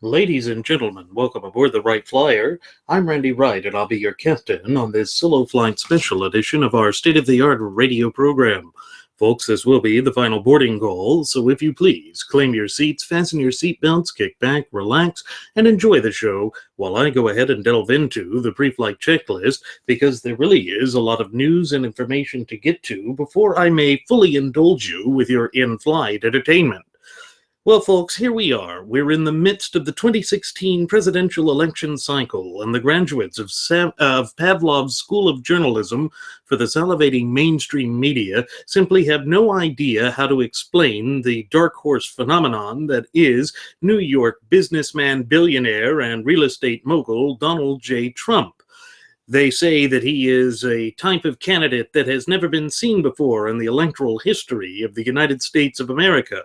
Ladies and gentlemen, welcome aboard the Wright Flyer. I'm Randy Wright, and I'll be your captain on this solo flight special edition of our state-of-the-art radio program. Folks, this will be the final boarding call, so if you please, claim your seats, fasten your seatbelts, kick back, relax, and enjoy the show while I go ahead and delve into the pre-flight checklist, because there really is a lot of news and information to get to before I may fully indulge you with your in-flight entertainment. Well, folks, here we are. We're in the midst of the 2016 presidential election cycle, and the graduates of Pavlov's School of Journalism for the salivating mainstream media simply have no idea how to explain the dark horse phenomenon that is New York businessman, billionaire, and real estate mogul Donald J. Trump. They say that he is a type of candidate that has never been seen before in the electoral history of the United States of America.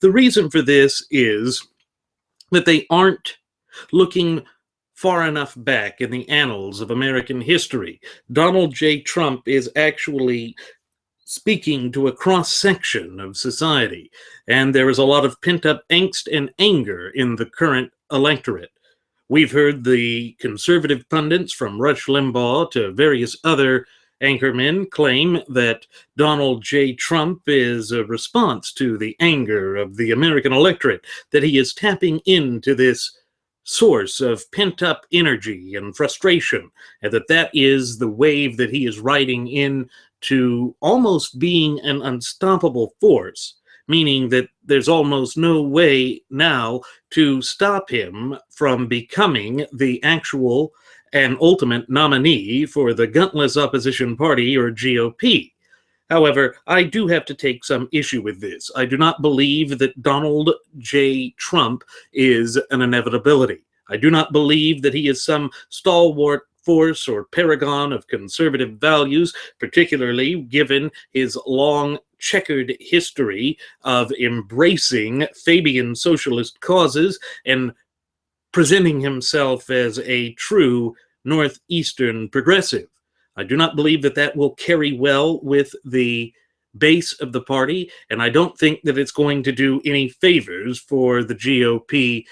The reason for this is that they aren't looking far enough back in the annals of American history. Donald J. Trump is actually speaking to a cross-section of society, and there is a lot of pent-up angst and anger in the current electorate. We've heard the conservative pundits from Rush Limbaugh to various other anchormen claim that Donald J. Trump is a response to the anger of the American electorate, that he is tapping into this source of pent-up energy and frustration, and that is the wave that he is riding in to almost being an unstoppable force, meaning that there's almost no way now to stop him from becoming the actual and ultimate nominee for the gutless opposition party, or GOP. However, I do have to take some issue with this. I do not believe that Donald J. Trump is an inevitability. I do not believe that he is some stalwart force or paragon of conservative values, particularly given his long checkered history of embracing Fabian socialist causes and presenting himself as a true Northeastern progressive. I do not believe that that will carry well with the base of the party, and I don't think that it's going to do any favors for the GOP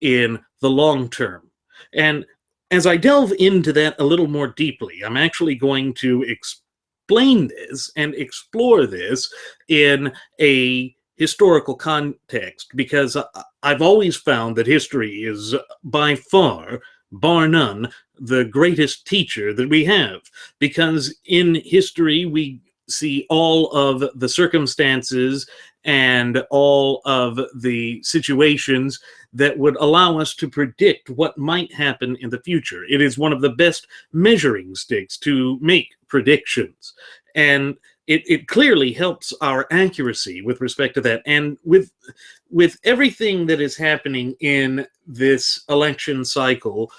in the long term. And as I delve into that a little more deeply, I'm actually going to explain this and explore this in a historical context, because I've always found that history is by far, bar none, the greatest teacher that we have, because in history we see all of the circumstances and all of the situations that would allow us to predict what might happen in the future. It is one of the best measuring sticks to make predictions, and it clearly helps our accuracy with respect to that. And with everything that is happening in this election cycle,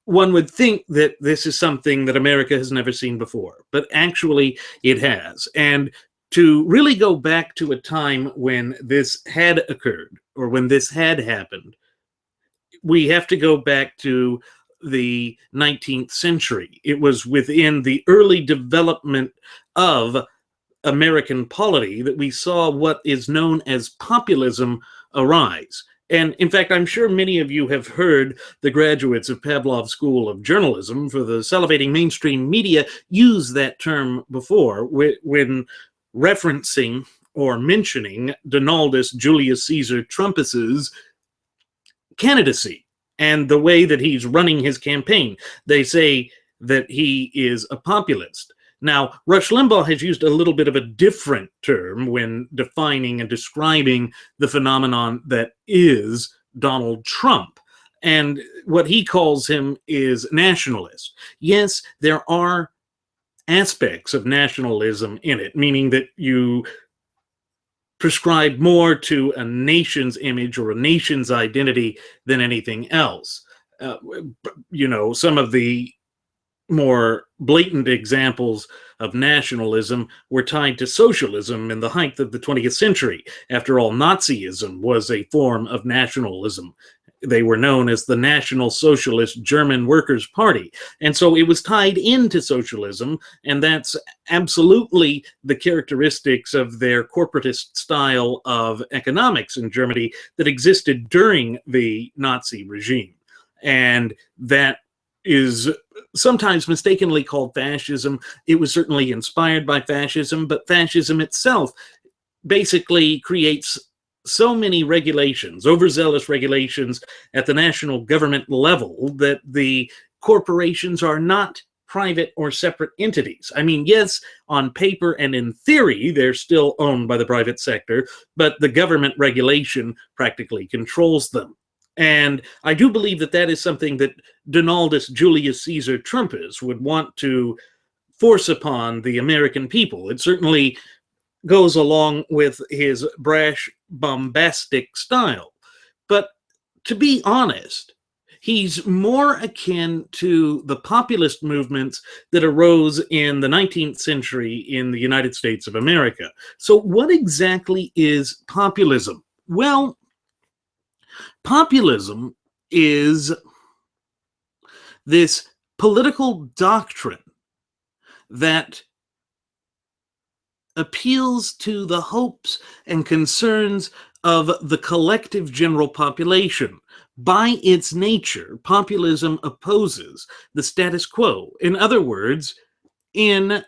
one would think that this is something that America has never seen before, but actually it has. And to really go back to a time when this had occurred, or when this had happened, we have to go back to the 19th century. It was within the early development of American polity that we saw what is known as populism arise. And in fact, I'm sure many of you have heard the graduates of Pavlov's School of Journalism for the salivating mainstream media use that term before when referencing or mentioning Donaldus Julius Caesar Trumpus's candidacy and the way that he's running his campaign. They say that he is a populist. Now, Rush Limbaugh has used a little bit of a different term when defining and describing the phenomenon that is Donald Trump. And what he calls him is nationalist. Yes, there are aspects of nationalism in it, meaning that you prescribe more to a nation's image or a nation's identity than anything else. Some of the more blatant examples of nationalism were tied to socialism in the height of the 20th century. After all, Nazism was a form of nationalism. They were known as the National Socialist German Workers' Party. And so it was tied into socialism, and that's absolutely the characteristics of their corporatist style of economics in Germany that existed during the Nazi regime. And that is sometimes mistakenly called fascism. It was certainly inspired by fascism, but fascism itself basically creates so many regulations, overzealous regulations at the national government level, that the corporations are not private or separate entities. I mean, yes, on paper and in theory, they're still owned by the private sector, but the government regulation practically controls them. And I do believe that that is something that Donaldus Julius Caesar Trumpus would want to force upon the American people. It certainly goes along with his brash, bombastic style. But to be honest, he's more akin to the populist movements that arose in the 19th century in the United States of America. So what exactly is populism? Well, populism is this political doctrine that appeals to the hopes and concerns of the collective general population. By its nature, populism opposes the status quo. In other words, in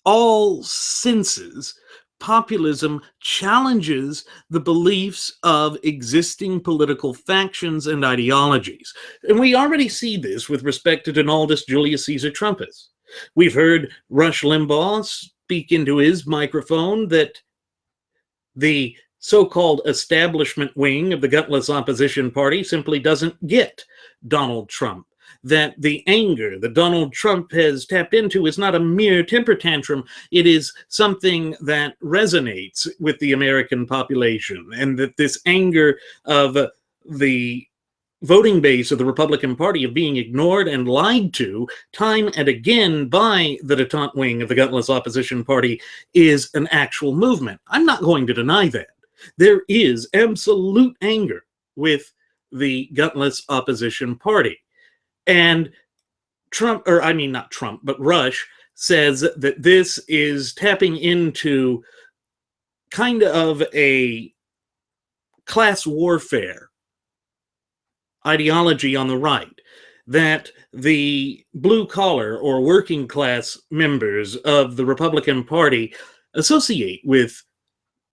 all senses, populism challenges the beliefs of existing political factions and ideologies. And we already see this with respect to Donaldus Julius Caesar Trumpus. We've heard Rush Limbaugh speak into his microphone that the so-called establishment wing of the gutless opposition party simply doesn't get Donald Trump, that the anger that Donald Trump has tapped into is not a mere temper tantrum, it is something that resonates with the American population, and that this anger of the voting base of the Republican Party of being ignored and lied to time and again by the detente wing of the gutless opposition party is an actual movement. I'm not going to deny that. There is absolute anger with the gutless opposition party. And Trump, or I mean not Trump, but Rush says that this is tapping into kind of a class warfare ideology on the right, that the blue-collar or working-class members of the Republican Party associate with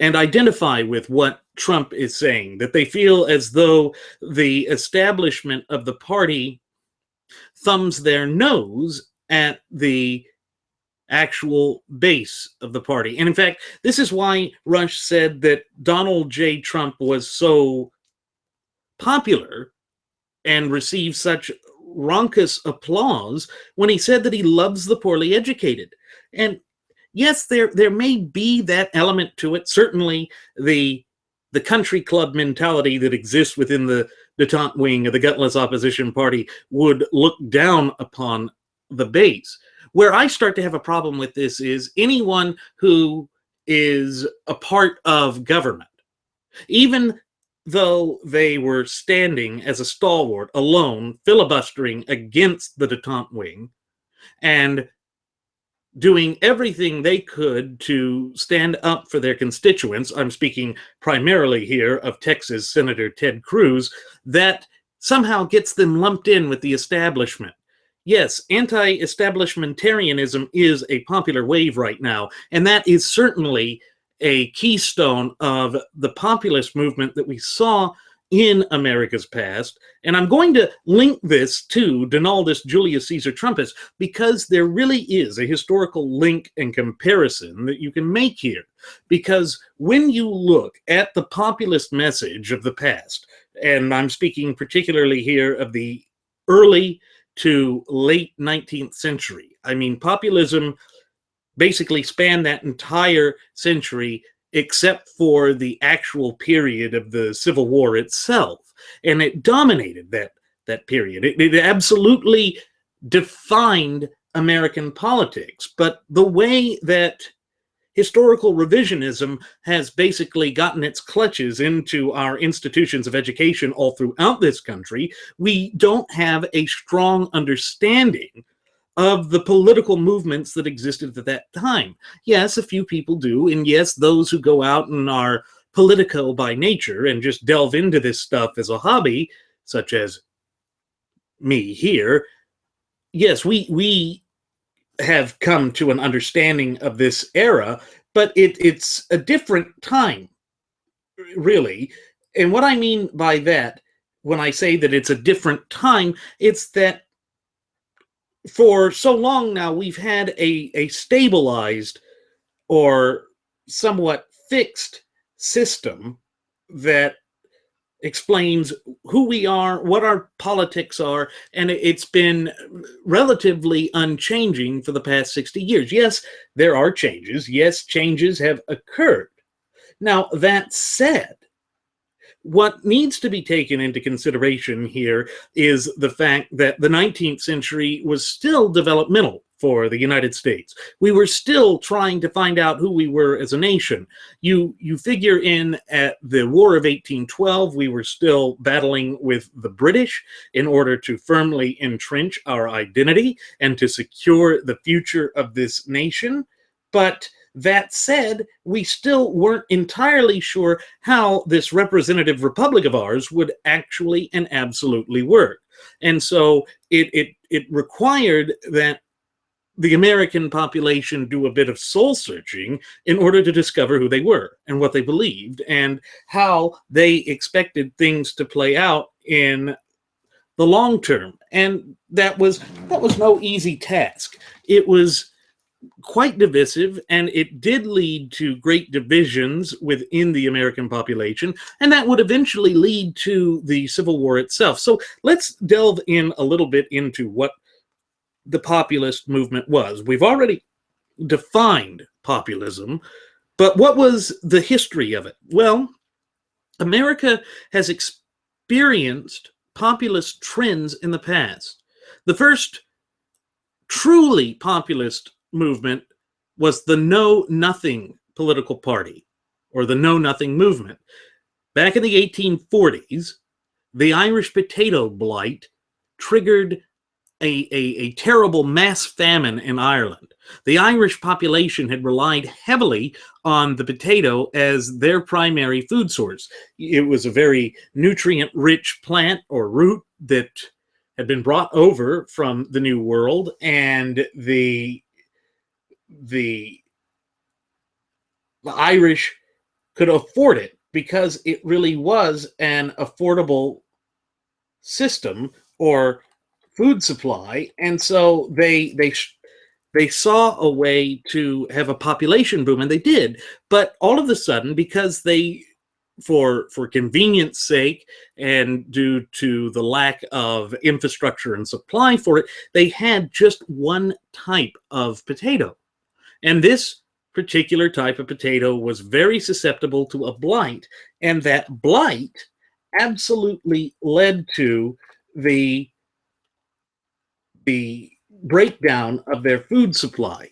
and identify with what Trump is saying, that they feel as though the establishment of the party thumbs their nose at the actual base of the party. And in fact, this is why Rush said that Donald J. Trump was so popular and received such raucous applause when he said that he loves the poorly educated. And yes, there may be that element to it. Certainly the country club mentality that exists within the detente wing of the gutless opposition party would look down upon the base. Where I start to have a problem with this is anyone who is a part of government, even though they were standing as a stalwart alone, filibustering against the detente wing and doing everything they could to stand up for their constituents. I'm speaking primarily here of Texas Senator Ted Cruz, that somehow gets them lumped in with the establishment. Yes, anti-establishmentarianism is a popular wave right now, and that is certainly a keystone of the populist movement that we saw in America's past. And I'm going to link this to Donaldus Julius Caesar Trumpus because there really is a historical link and comparison that you can make here. Because when you look at the populist message of the past, and I'm speaking particularly here of the early to late 19th century, I mean, populism basically spanned that entire century except for the actual period of the Civil War itself. And it dominated that period. It absolutely defined American politics. But the way that historical revisionism has basically gotten its clutches into our institutions of education all throughout this country. We don't have a strong understanding of the political movements that existed at that time. Yes, a few people do, and yes, those who go out and are politico by nature and just delve into this stuff as a hobby, such as me here, yes, we have come to an understanding of this era, but it's a different time, really. And what I mean by that, when I say that it's a different time, it's that for so long now we've had a stabilized or somewhat fixed system that explains who we are, what our politics are, and it's been relatively unchanging for the past 60 years. Yes, there are changes. Yes, changes have occurred. Now, that said, what needs to be taken into consideration here is the fact that the 19th century was still developmental for the United States. We were still trying to find out who we were as a nation. You figure in at the War of 1812, we were still battling with the British in order to firmly entrench our identity and to secure the future of this nation. But that said, we still weren't entirely sure how this representative republic of ours would actually and absolutely work. And so it required that the American population do a bit of soul searching in order to discover who they were and what they believed and how they expected things to play out in the long term. And that was no easy task. It was quite divisive, and it did lead to great divisions within the American population, and that would eventually lead to the Civil War itself. So let's delve in a little bit into what the populist movement was. We've already defined populism, but what was the history of it? Well, America has experienced populist trends in the past. The first truly populist movement was the Know-Nothing political party, or the Know-Nothing movement. Back in the 1840s, the Irish potato blight triggered a terrible mass famine in Ireland. The Irish population had relied heavily on the potato as their primary food source. It was a very nutrient-rich plant or root that had been brought over from the New World, and the Irish could afford it because it really was an affordable system or food supply, and so they saw a way to have a population boom, and they did. But all of a sudden, because they, for convenience sake and due to the lack of infrastructure and supply for it, they had just one type of potato. And this particular type of potato was very susceptible to a blight, and that blight absolutely led to the breakdown of their food supply,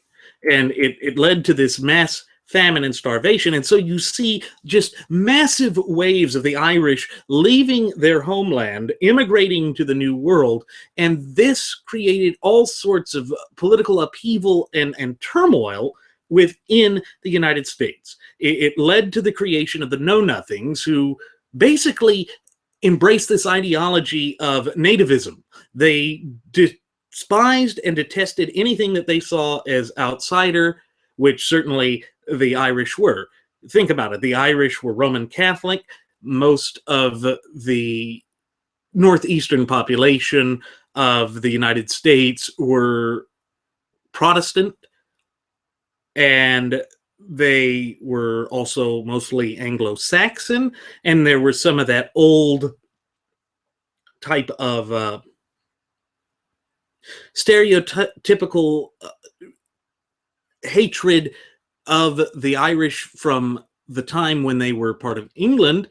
and it led to this mass famine and starvation. And so you see just massive waves of the Irish leaving their homeland, immigrating to the New World, and this created all sorts of political upheaval and turmoil within the United States. It led to the creation of the Know-Nothings, who basically embraced this ideology of nativism. They despised and detested anything that they saw as outsider, which certainly the Irish were. Think about it. The Irish were Roman Catholic. Most of the northeastern population of the United States were Protestant, and they were also mostly Anglo-Saxon, and there was some of that old type of stereotypical hatred of the Irish from the time when they were part of England,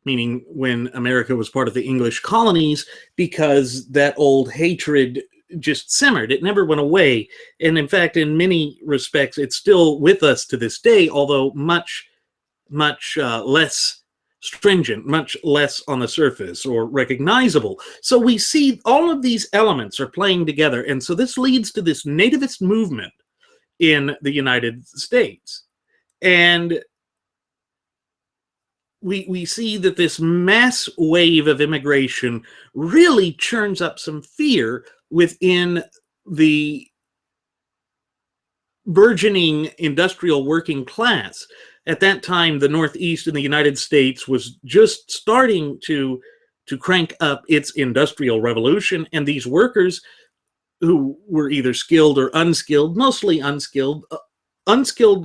meaning when America was part of the English colonies, because that old hatred just simmered. It never went away. And in fact, in many respects, it's still with us to this day, although much less stringent, much less on the surface or recognizable. So we see all of these elements are playing together. And so this leads to this nativist movement in the United States. And we see that this mass wave of immigration really churns up some fear within the burgeoning industrial working class. At that time, the Northeast in the United States was just starting to crank up its industrial revolution, and these workers who were either skilled or unskilled, mostly unskilled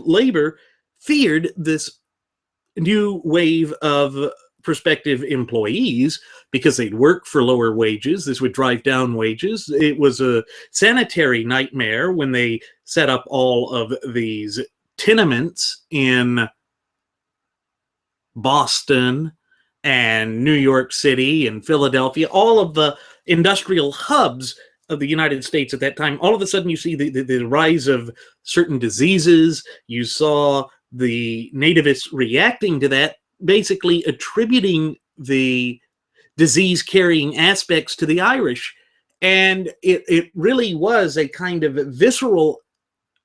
labor, feared this new wave of prospective employees because they'd work for lower wages. This would drive down wages. It was a sanitary nightmare when they set up all of these tenements in Boston and New York City and Philadelphia, all of the industrial hubs of the United States at that time. All of a sudden you see the rise of certain diseases. You saw the nativists reacting to that, basically attributing the disease-carrying aspects to the Irish. And it really was a kind of visceral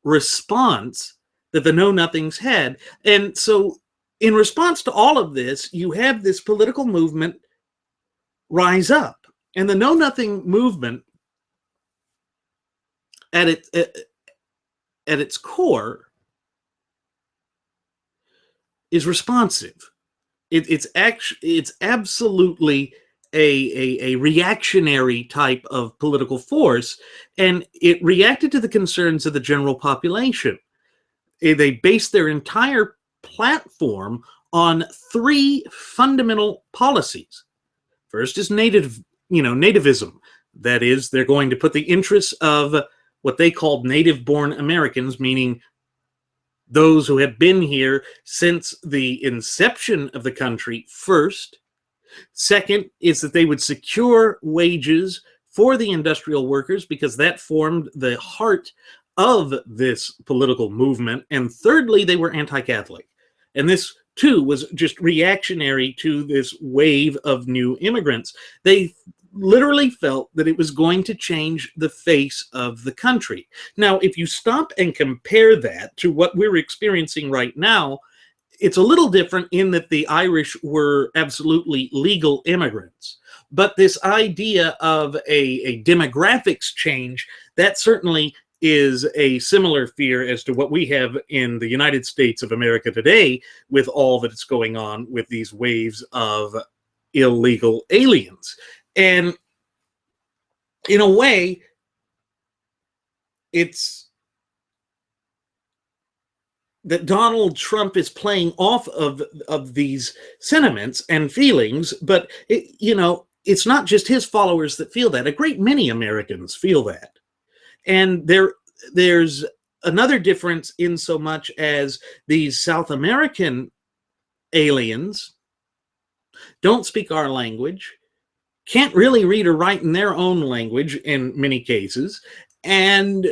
response that the Know-Nothings had. And so in response to all of this, you have this political movement rise up. And the Know-Nothing movement, at its core, is responsive. It's absolutely a reactionary type of political force, and it reacted to the concerns of the general population. They based their entire platform on three fundamental policies. First is nativism. That is, they're going to put the interests of what they called native-born Americans, meaning those who have been here since the inception of the country, first. Second is that they would secure wages for the industrial workers because that formed the heart of this political movement. And thirdly, they were anti-Catholic. And this, too, was just reactionary to this wave of new immigrants. They literally felt that it was going to change the face of the country. Now, if you stop and compare that to what we're experiencing right now, it's a little different in that the Irish were absolutely legal immigrants. But this idea of a demographics change, that certainly is a similar fear as to what we have in the United States of America today with all that's going on with these waves of illegal aliens. And in a way, it's that Donald Trump is playing off of these sentiments and feelings, but it's not just his followers that feel that. A great many Americans feel that. And there's another difference in so much as these South American aliens don't speak our language, can't really read or write in their own language in many cases, and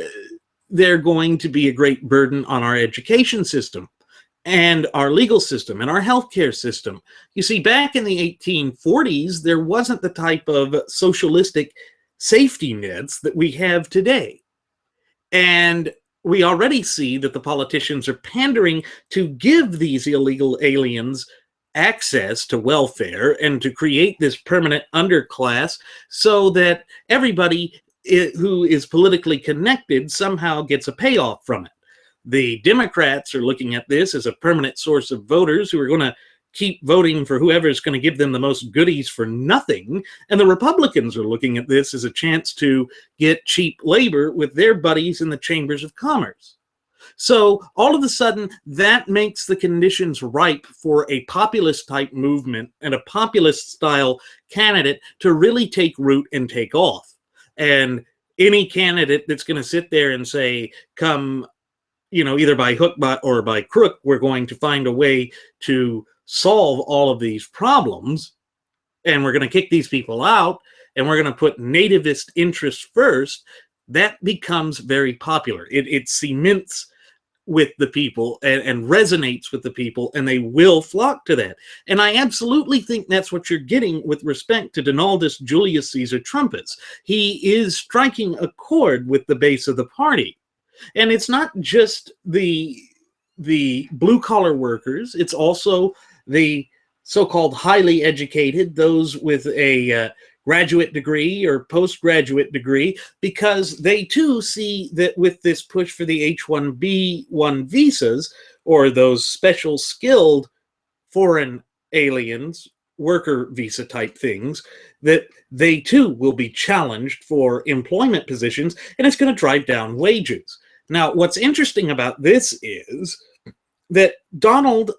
they're going to be a great burden on our education system and our legal system and our healthcare system. You see, back in the 1840s, there wasn't the type of socialistic safety nets that we have today. And we already see that the politicians are pandering to give these illegal aliens access to welfare and to create this permanent underclass so that everybody who is politically connected somehow gets a payoff from it. The Democrats are looking at this as a permanent source of voters who are going to keep voting for whoever is going to give them the most goodies for nothing. And the Republicans are looking at this as a chance to get cheap labor with their buddies in the chambers of commerce. So all of a sudden, that makes the conditions ripe for a populist type movement and a populist style candidate to really take root and take off. And any candidate that's going to sit there and say, come, either by hook or by crook, we're going to find a way to solve all of these problems, and we're going to kick these people out, and we're going to put nativist interests first, that becomes very popular. It cements with the people and resonates with the people, and they will flock to that. And I absolutely think that's what you're getting with respect to Donaldus Julius Caesar Trumpus. He is striking a chord with the base of the party. And it's not just the blue-collar workers, it's also the so-called highly educated, those with a graduate degree or postgraduate degree, because they too see that with this push for the H-1B1 visas, or those special skilled foreign aliens, worker visa type things, that they too will be challenged for employment positions, and it's going to drive down wages. Now, what's interesting about this is that Donald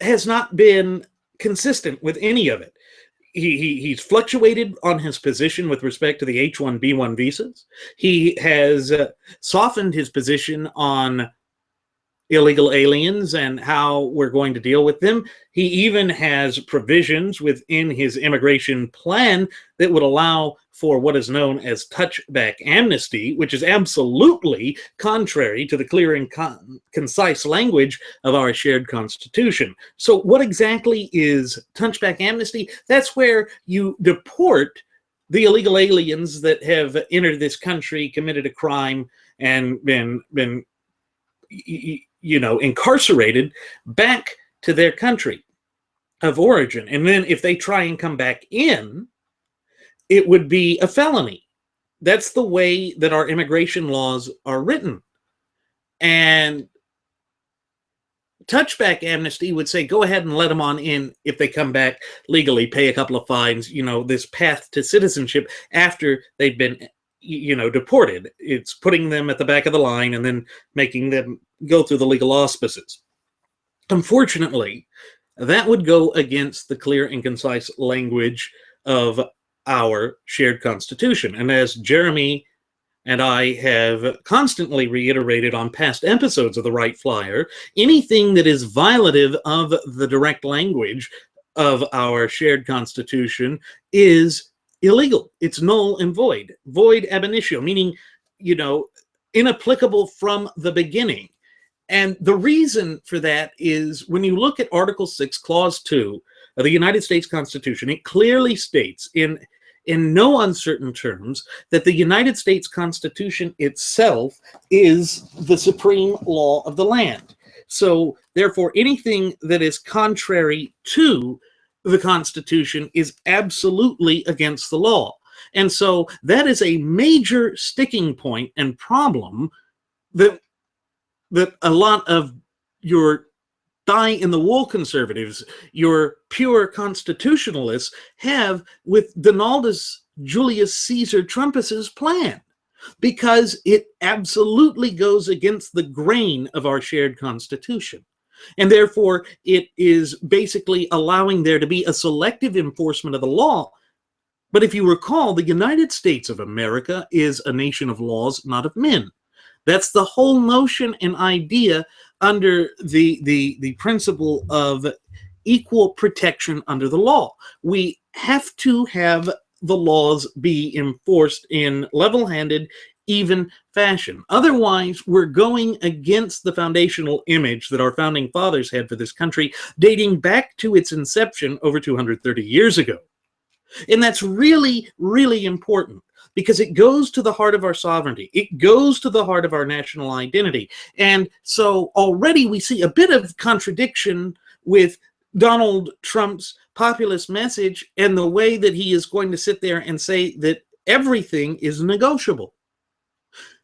has not been consistent with any of it. He's fluctuated on his position with respect to the H-1B1 visas. He has softened his position on illegal aliens and how we're going to deal with them. He even has provisions within his immigration plan that would allow for what is known as Touchback Amnesty, which is absolutely contrary to the clear and concise language of our shared Constitution. So what exactly is Touchback Amnesty? That's where you deport the illegal aliens that have entered this country, committed a crime, and been incarcerated, back to their country of origin. And then if they try and come back in, it would be a felony. That's the way that our immigration laws are written. And Touchback Amnesty would say, go ahead and let them on in if they come back legally, pay a couple of fines, this path to citizenship after they've been deported. It's putting them at the back of the line and then making them go through the legal auspices. Unfortunately, that would go against the clear and concise language of our shared Constitution. And as Jeremy and I have constantly reiterated on past episodes of the Wright Flyer, anything that is violative of the direct language of our shared Constitution is illegal. It's null and void. Void ab initio, meaning, inapplicable from the beginning. And the reason for that is when you look at Article 6, Clause 2 of the United States Constitution, it clearly states in no uncertain terms that the United States Constitution itself is the supreme law of the land. So, therefore, anything that is contrary to the Constitution is absolutely against the law. And so that is a major sticking point and problem that a lot of your die-in-the-wool conservatives, your pure constitutionalists, have with Donaldus Julius Caesar Trumpus's plan, because it absolutely goes against the grain of our shared Constitution. And therefore, it is basically allowing there to be a selective enforcement of the law. But if you recall, the United States of America is a nation of laws, not of men. That's the whole notion and idea under the principle of equal protection under the law. We have to have the laws be enforced in level-handed, even fashion. Otherwise, we're going against the foundational image that our founding fathers had for this country, dating back to its inception over 230 years ago. And that's really, really important, because it goes to the heart of our sovereignty. It goes to the heart of our national identity. And so already we see a bit of contradiction with Donald Trump's populist message and the way that he is going to sit there and say that everything is negotiable.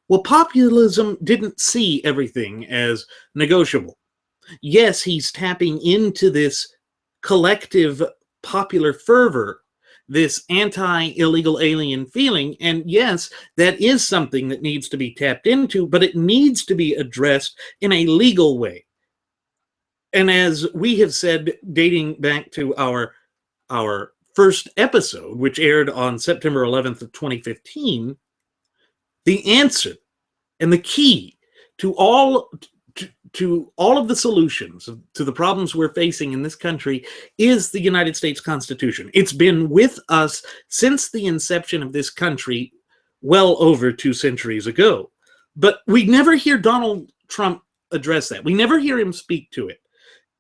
Well, populism didn't see everything as negotiable. Yes, he's tapping into this collective popular fervor, this anti-illegal alien feeling, and yes, that is something that needs to be tapped into, but it needs to be addressed in a legal way. And as we have said, dating back to our first episode, which aired on September 11th of 2015, the answer and the key to all to all of the solutions to the problems we're facing in this country is the United States Constitution. It's been with us since the inception of this country well over 2 centuries ago. But we never hear Donald Trump address that. We never hear him speak to it.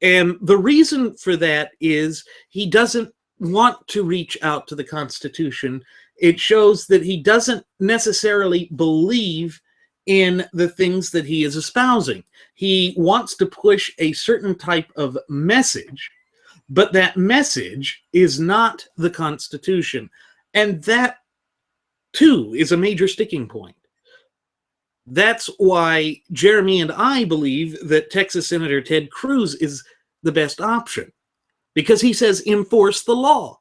And the reason for that is he doesn't want to reach out to the Constitution. It shows that he doesn't necessarily believe in the things that he is espousing. He wants to push a certain type of message, but that message is not the Constitution. And that, too, is a major sticking point. That's why Jeremy and I believe that Texas Senator Ted Cruz is the best option, because he says enforce the law.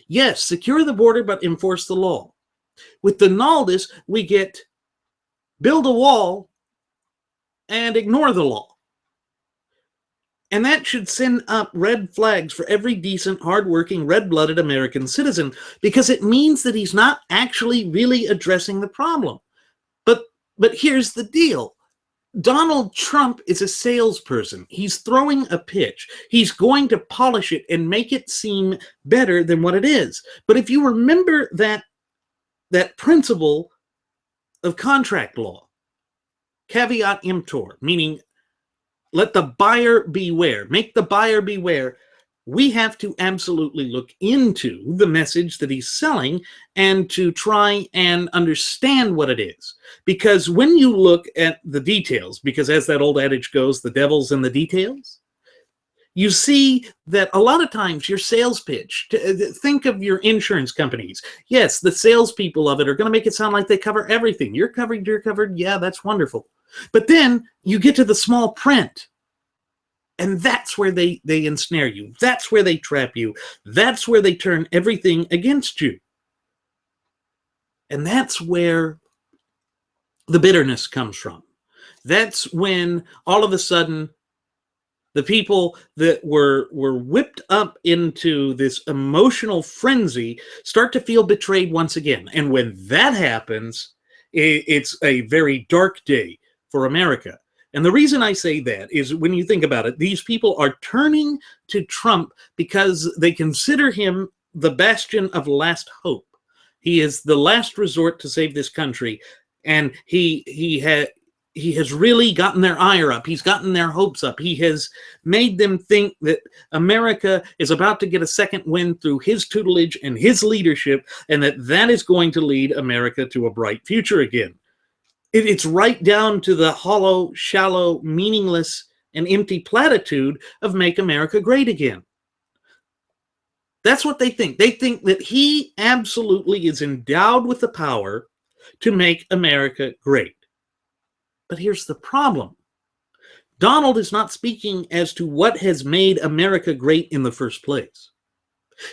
Yes, secure the border, but enforce the law. With the Naldis, we get build a wall and ignore the law. And that should send up red flags for every decent, hardworking, red-blooded American citizen, because it means that he's not actually really addressing the problem. But here's the deal. Donald Trump is a salesperson. He's throwing a pitch. He's going to polish it and make it seem better than what it is. But if you remember that principle of contract law, caveat emptor, meaning let the buyer beware, make the buyer beware, we have to absolutely look into the message that he's selling and to try and understand what it is. Because when you look at the details, because as that old adage goes, the devil's in the details, you see that a lot of times your sales pitch, think of your insurance companies. Yes, the salespeople of it are going to make it sound like they cover everything. You're covered, yeah, that's wonderful. But then you get to the small print. And that's where they ensnare you. That's where they trap you. That's where they turn everything against you. And that's where the bitterness comes from. That's when all of a sudden the people that were whipped up into this emotional frenzy start to feel betrayed once again. And when that happens, it's a very dark day for America. And the reason I say that is when you think about it, these people are turning to Trump because they consider him the bastion of last hope. He is the last resort to save this country. And he has really gotten their ire up. He's gotten their hopes up. He has made them think that America is about to get a second wind through his tutelage and his leadership, and that is going to lead America to a bright future again. It's right down to the hollow, shallow, meaningless, and empty platitude of make America great again. That's what they think. They think that he absolutely is endowed with the power to make America great. But here's the problem. Donald is not speaking as to what has made America great in the first place.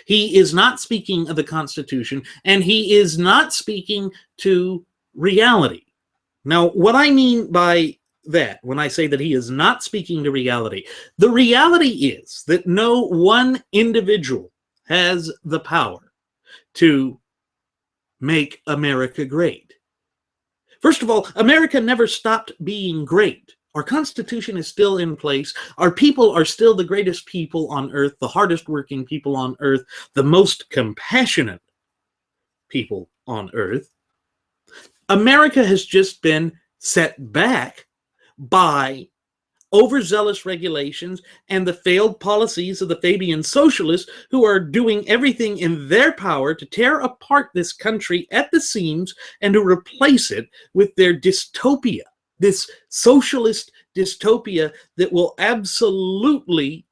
He is not speaking of the Constitution, and he is not speaking to reality. Now, what I mean by that, when I say that he is not speaking to reality, the reality is that no one individual has the power to make America great. First of all, America never stopped being great. Our Constitution is still in place. Our people are still the greatest people on earth, the hardest working people on earth, the most compassionate people on earth. America has just been set back by overzealous regulations and the failed policies of the Fabian socialists, who are doing everything in their power to tear apart this country at the seams and to replace it with their dystopia, this socialist dystopia that will absolutely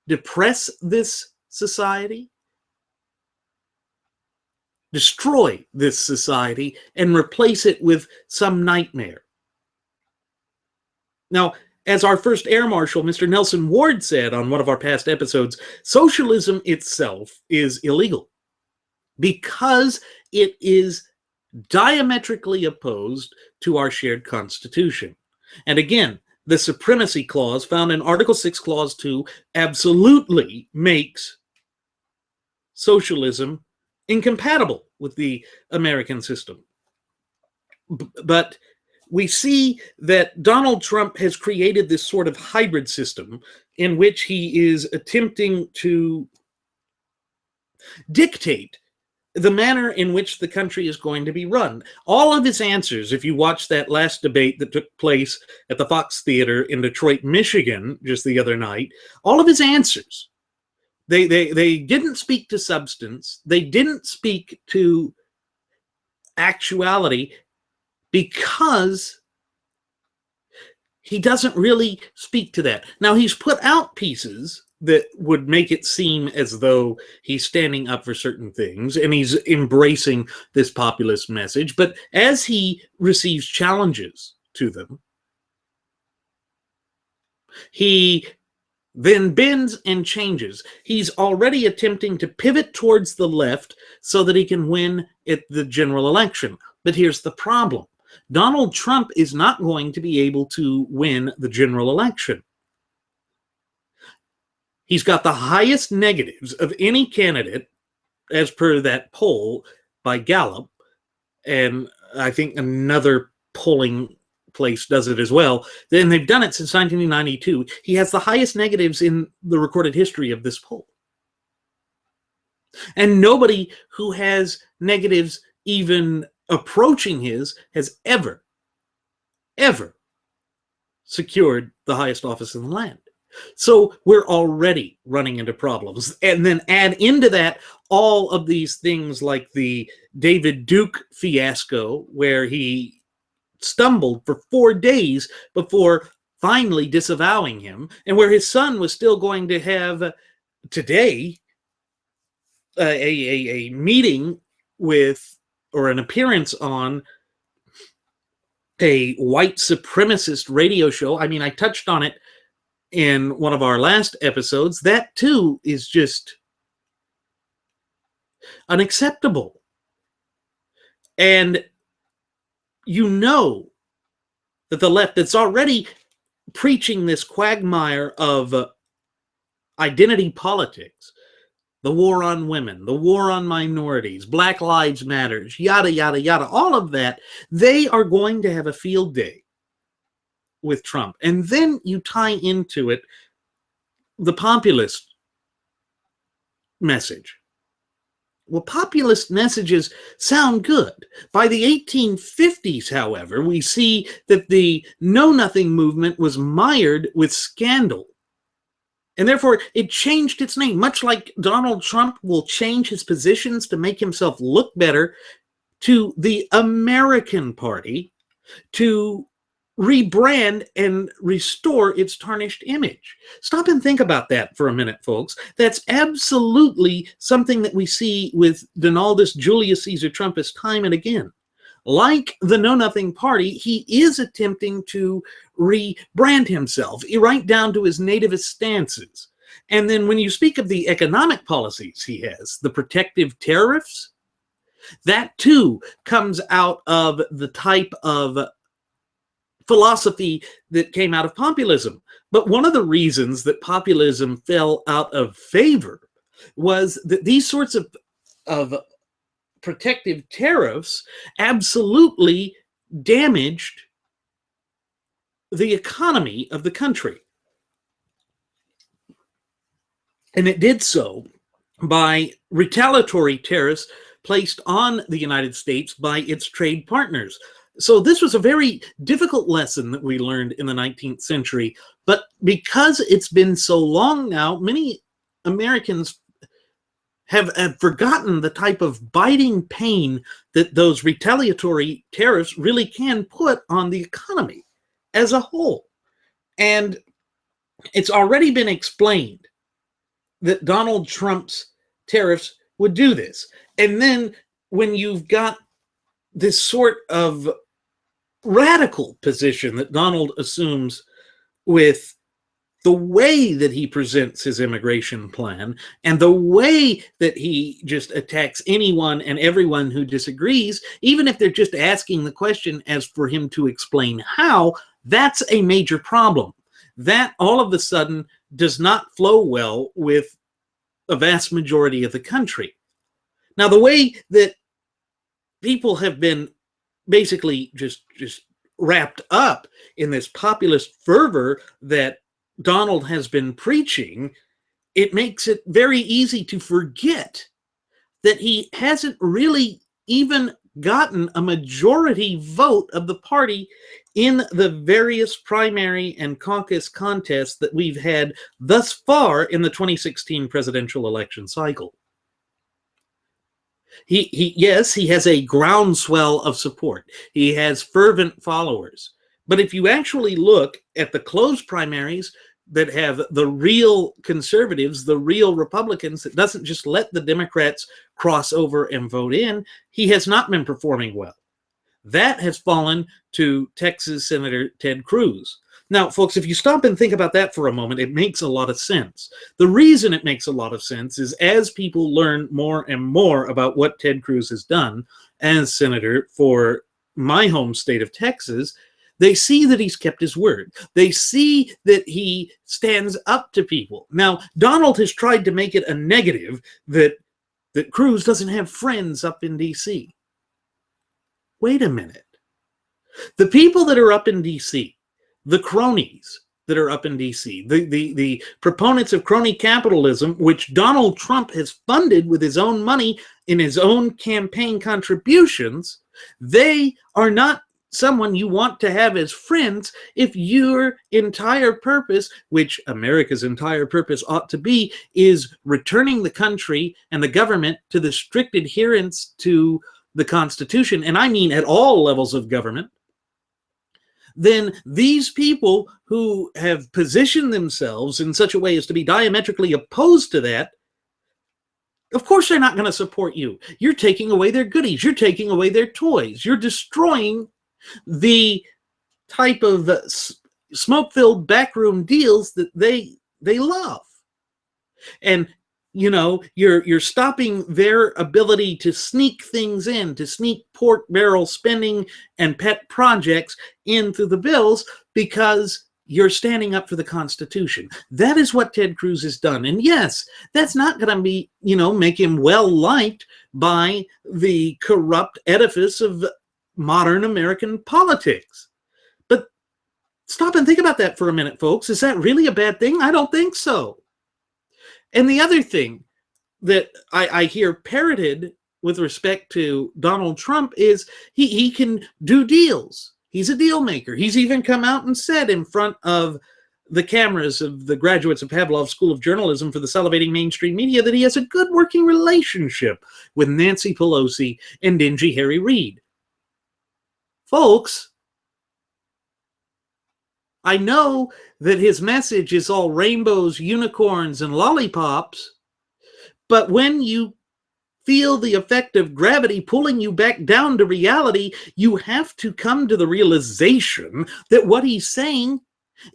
depress this society, destroy this society, and replace it with some nightmare. Now, as our first Air Marshal, Mr. Nelson Ward, said on one of our past episodes, socialism itself is illegal because it is diametrically opposed to our shared Constitution. And again, the Supremacy Clause found in Article 6, Clause 2 absolutely makes socialism incompatible with the American system. But we see that Donald Trump has created this sort of hybrid system in which he is attempting to dictate the manner in which the country is going to be run. All of his answers, if you watch that last debate that took place at the Fox Theater in Detroit, Michigan, just the other night, all of his answers, they didn't speak to substance. They didn't speak to actuality because he doesn't really speak to that. Now, he's put out pieces that would make it seem as though he's standing up for certain things and he's embracing this populist message. But as he receives challenges to them, he then bends and changes. He's already attempting to pivot towards the left so that he can win at the general election. But here's the problem. Donald Trump is not going to be able to win the general election. He's got the highest negatives of any candidate, as per that poll by Gallup, and I think another polling place does it as well. And they've done it since 1992. He has the highest negatives in the recorded history of this poll. And nobody who has negatives even approaching his has ever secured the highest office in the land. So we're already running into problems. And then add into that all of these things like the David Duke fiasco, where he stumbled for 4 days before finally disavowing him, and where his son was still going to have today a meeting with, or an appearance on, a white supremacist radio show. I mean, I touched on it in one of our last episodes. That too is just unacceptable. And you know that the left that's already preaching this quagmire of identity politics, the war on women, the war on minorities, Black Lives Matter, yada, yada, yada, all of that, they are going to have a field day with Trump. And then you tie into it the populist message. Well, populist messages sound good. By the 1850s, however, we see that the Know-Nothing movement was mired with scandal. And therefore, it changed its name. Much like Donald Trump will change his positions to make himself look better, to the American Party, to rebrand and restore its tarnished image. Stop and think about that for a minute, folks. That's absolutely something that we see with Donaldus Julius Caesar Trumpus time and again. Like the Know-Nothing Party, he is attempting to rebrand himself, right down to his nativist stances. And then when you speak of the economic policies he has, the protective tariffs, that too comes out of the type of philosophy that came out of populism. But one of the reasons that populism fell out of favor was that these sorts of protective tariffs absolutely damaged the economy of the country. And it did so by retaliatory tariffs placed on the United States by its trade partners. So this was a very difficult lesson that we learned in the 19th century. But because it's been so long now, many Americans have forgotten the type of biting pain that those retaliatory tariffs really can put on the economy as a whole. And it's already been explained that Donald Trump's tariffs would do this. And then when you've got this sort of radical position that Donald assumes with the way that he presents his immigration plan and the way that he just attacks anyone and everyone who disagrees, even if they're just asking the question as for him to explain how, that's a major problem. That all of a sudden does not flow well with a vast majority of the country. Now, the way that people have been basically just wrapped up in this populist fervor that Donald has been preaching, it makes it very easy to forget that he hasn't really even gotten a majority vote of the party in the various primary and caucus contests that we've had thus far in the 2016 presidential election cycle. Yes, he has a groundswell of support. He has fervent followers. But if you actually look at the closed primaries that have the real conservatives, the real Republicans, that doesn't just let the Democrats cross over and vote in, he has not been performing well. That has fallen to Texas Senator Ted Cruz. Now, folks, if you stop and think about that for a moment, it makes a lot of sense. The reason it makes a lot of sense is as people learn more and more about what Ted Cruz has done as senator for my home state of Texas, they see that he's kept his word. They see that he stands up to people. Now, Donald has tried to make it a negative that Cruz doesn't have friends up in D.C. Wait a minute. The people that are up in D.C., the cronies that are up in D.C., the proponents of crony capitalism, which Donald Trump has funded with his own money in his own campaign contributions, they are not someone you want to have as friends if your entire purpose, which America's entire purpose ought to be, is returning the country and the government to the strict adherence to the Constitution, and I mean at all levels of government, then these people who have positioned themselves in such a way as to be diametrically opposed to that, of course they're not going to support you. You're taking away their goodies. You're taking away their toys. You're destroying the type of smoke-filled backroom deals that they love. And you know, you're stopping their ability to sneak things in, to sneak pork barrel spending and pet projects into the bills because you're standing up for the Constitution. That is what Ted Cruz has done. And yes, that's not going to be, make him well liked by the corrupt edifice of modern American politics. But stop and think about that for a minute, folks. Is that really a bad thing? I don't think so. And the other thing that I hear parroted with respect to Donald Trump is he can do deals. He's a deal maker. He's even come out and said in front of the cameras of the graduates of Pavlov School of Journalism for the salivating mainstream media that he has a good working relationship with Nancy Pelosi and dingy Harry Reid. Folks, I know that his message is all rainbows, unicorns, and lollipops, but when you feel the effect of gravity pulling you back down to reality, you have to come to the realization that what he's saying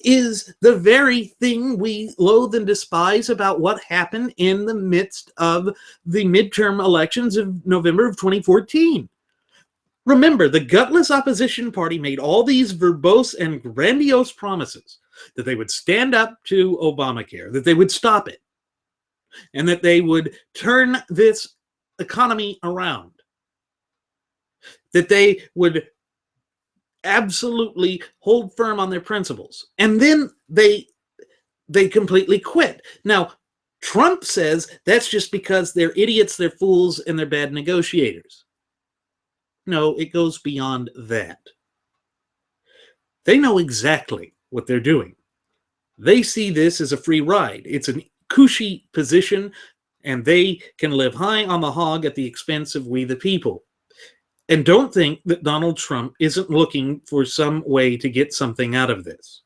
is the very thing we loathe and despise about what happened in the midst of the midterm elections of November of 2014. Remember, the gutless opposition party made all these verbose and grandiose promises that they would stand up to Obamacare, that they would stop it, and that they would turn this economy around, that they would absolutely hold firm on their principles. And then they completely quit. Now, Trump says that's just because they're idiots, they're fools, and they're bad negotiators. No, it goes beyond that. They know exactly what they're doing. They see this as a free ride. It's a cushy position, and they can live high on the hog at the expense of we the people. And don't think that Donald Trump isn't looking for some way to get something out of this.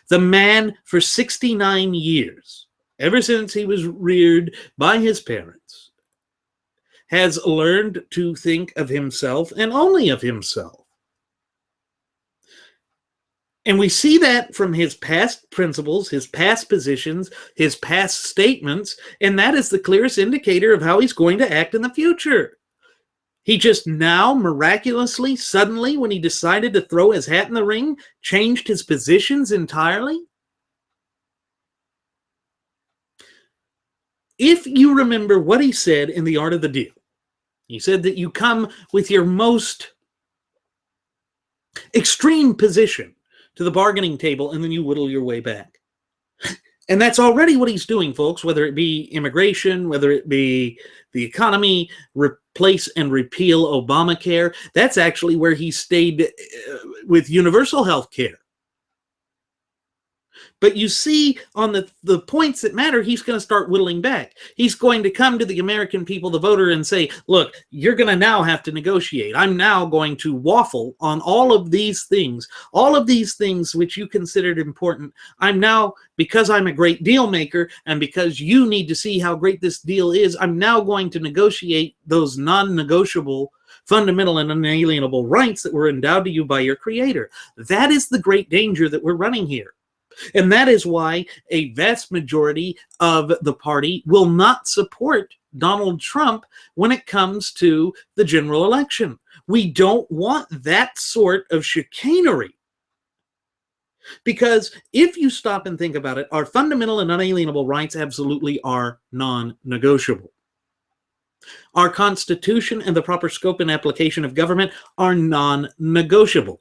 The man, for 69 years, ever since he was reared by his parents, has learned to think of himself and only of himself. And we see that from his past principles, his past positions, his past statements, and that is the clearest indicator of how he's going to act in the future. He just now, miraculously, suddenly, when he decided to throw his hat in the ring, changed his positions entirely. If you remember what he said in The Art of the Deal, he said that you come with your most extreme position to the bargaining table, and then you whittle your way back. And that's already what he's doing, folks, whether it be immigration, whether it be the economy, replace and repeal Obamacare. That's actually where he stayed with universal health care. But you see, on the points that matter, he's going to start whittling back. He's going to come to the American people, the voter, and say, look, you're going to now have to negotiate. I'm now going to waffle on all of these things which you considered important. I'm now, because I'm a great deal maker, and because you need to see how great this deal is, I'm now going to negotiate those non-negotiable, fundamental and unalienable rights that were endowed to you by your creator. That is the great danger that we're running here. And that is why a vast majority of the party will not support Donald Trump when it comes to the general election. We don't want that sort of chicanery. Because if you stop and think about it, our fundamental and unalienable rights absolutely are non-negotiable. Our Constitution and the proper scope and application of government are non-negotiable.